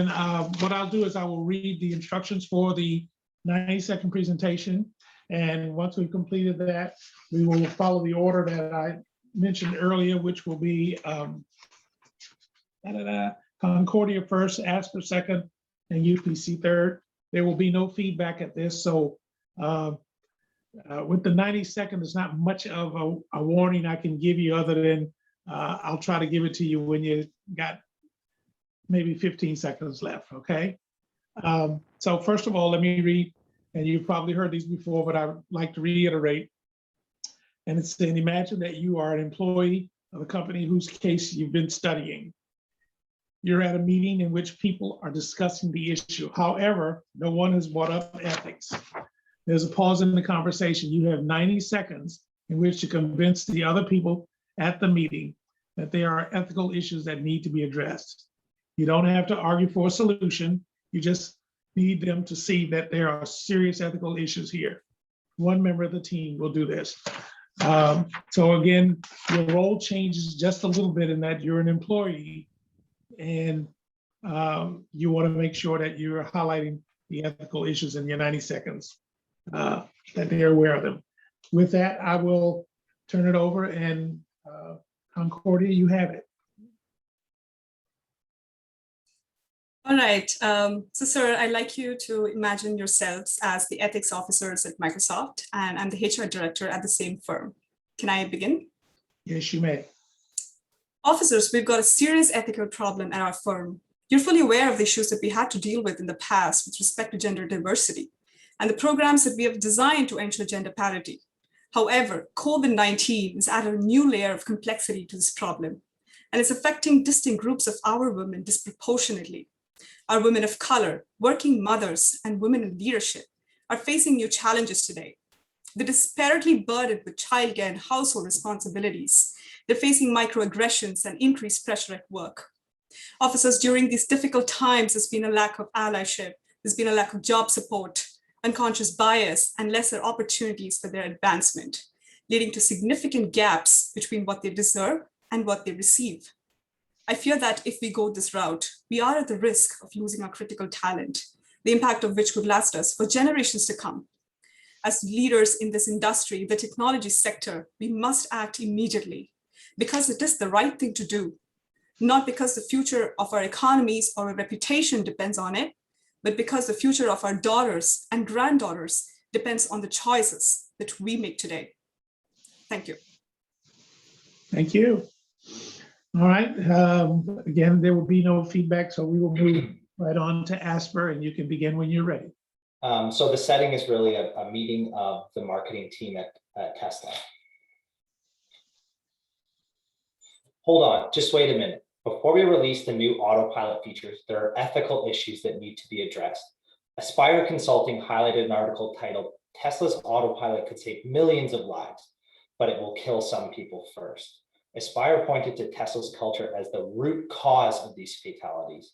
what I'll do is I will read the instructions for the 90-second presentation. And once we've completed that, we will follow the order that I mentioned earlier, which will be Concordia first, Asper second, and UPC third. There will be no feedback at this. So with the 90-second, there's not much of a warning I can give you other than I'll try to give it to you when you got maybe 15 seconds left, okay? So first of all, let me read, and you've probably heard these before, but I would like to reiterate. And it's saying, imagine that you are an employee of a company whose case you've been studying. You're at a meeting in which people are discussing the issue. However, no one has brought up ethics. There's a pause in the conversation. You have 90 seconds in which to convince the other people at the meeting that there are ethical issues that need to be addressed. You don't have to argue for a solution. You just need them to see that there are serious ethical issues here. One member of the team will do this. So again, your role changes just a little bit in that you're an employee and you want to make sure that you're highlighting the ethical issues in your 90 seconds, that they're aware of them. With that, I will turn it over, and Concordia, you have it. All right, so sir, I'd like you to imagine yourselves as the ethics officers at Microsoft, and I'm the HR director at the same firm. Can I begin? Yes, you may. Officers, we've got a serious ethical problem at our firm. You're fully aware of the issues that we had to deal with in the past with respect to gender diversity and the programs that we have designed to ensure gender parity. However, COVID-19 has added a new layer of complexity to this problem, and it's affecting distinct groups of our women disproportionately. Our women of color, working mothers, and women in leadership are facing new challenges today. They're disparately burdened with childcare and household responsibilities. They're facing microaggressions and increased pressure at work. Officers, during these difficult times, there's been a lack of allyship, there's been a lack of job support, unconscious bias, and lesser opportunities for their advancement, leading to significant gaps between what they deserve and what they receive. I fear that if we go this route, we are at the risk of losing our critical talent, the impact of which could last us for generations to come. As leaders in this industry, the technology sector, we must act immediately because it is the right thing to do, not because the future of our economies or our reputation depends on it, but because the future of our daughters and granddaughters depends on the choices that we make today. Thank you. Thank you. All right. Again, there will be no feedback, so we will move right on to Asper, and you can begin when you're ready. So the setting is really a meeting of the marketing team at Tesla. Hold on, just wait a minute. Before we release the new autopilot features, there are ethical issues that need to be addressed. Aspire Consulting highlighted an article titled, "Tesla's autopilot could save millions of lives, but it will kill some people first." Aspire pointed to Tesla's culture as the root cause of these fatalities.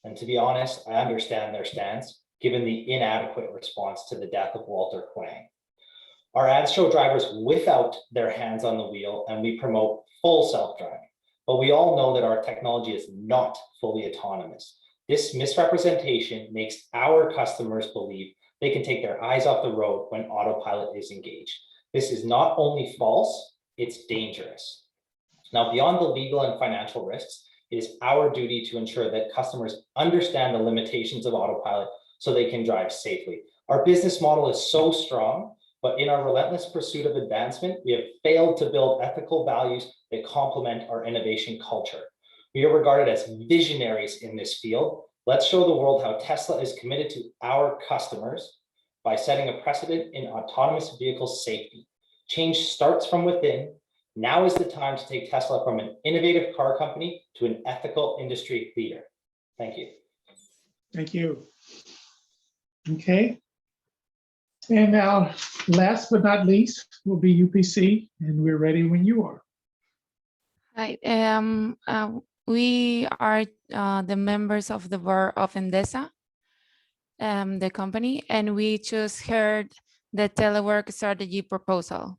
And to be honest, I understand their stance, given the inadequate response to the death of Walter Huang. Our ads show drivers without their hands on the wheel, and we promote full self-driving. But we all know that our technology is not fully autonomous. This misrepresentation makes our customers believe they can take their eyes off the road when autopilot is engaged. This is not only false, it's dangerous. Now, beyond the legal and financial risks, it is our duty to ensure that customers understand the limitations of autopilot so they can drive safely. Our business model is so strong, but in our relentless pursuit of advancement, we have failed to build ethical values that complement our innovation culture. We are regarded as visionaries in this field. Let's show the world how Tesla is committed to our customers by setting a precedent in autonomous vehicle safety. Change starts from within. Now is the time to take Tesla from an innovative car company to an ethical industry leader. Thank you. Thank you. Okay. And now, last but not least, will be UPC, and we're ready when you are. Hi, we are the members of the board of Endesa, the company, and we just heard the telework strategy proposal.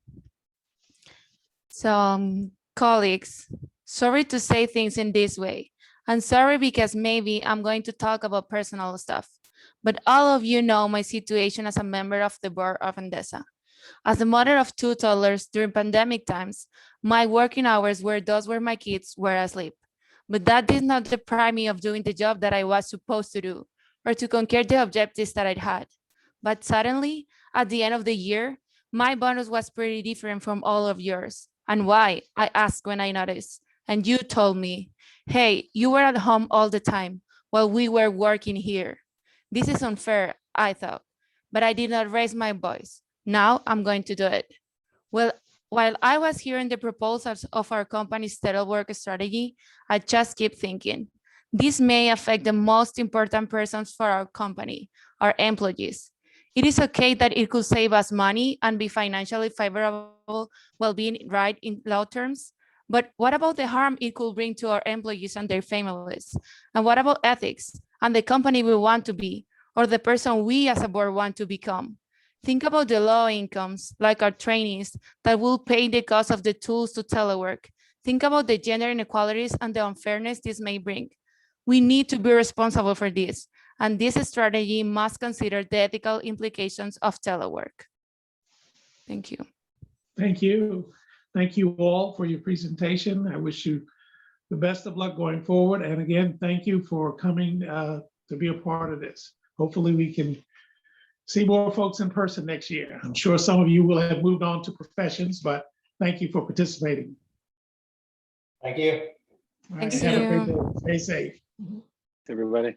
So, colleagues, sorry to say things in this way. I'm sorry because maybe I'm going to talk about personal stuff, but all of you know my situation as a member of the board of Endesa. As a mother of 2 toddlers during pandemic times, my working hours were those where my kids were asleep. But that did not deprive me of doing the job that I was supposed to do or to conquer the objectives that I had. But suddenly, at the end of the year, my bonus was pretty different from all of yours. And why? I asked when I noticed. And you told me, hey, you were at home all the time while we were working here. This is unfair, I thought, but I did not raise my voice. Now I'm going to do it. Well, while I was hearing the proposals of our company's telework strategy, I just keep thinking, this may affect the most important persons for our company, our employees. It is okay that it could save us money and be financially favorable while being right in law terms. But what about the harm it could bring to our employees and their families? And what about ethics and the company we want to be, or the person we as a board want to become? Think about the low incomes, like our trainees, that will pay the cost of the tools to telework. Think about the gender inequalities and the unfairness this may bring. We need to be responsible for this, and this strategy must consider the ethical implications of telework. Thank you. Thank you. Thank you all for your presentation. I wish you the best of luck going forward. And again, thank you for coming to be a part of this. Hopefully we can see more folks in person next year. I'm sure some of you will have moved on to professions, but thank you for participating. Thank you. All right, Thank have a great you. day. Stay safe. Everybody.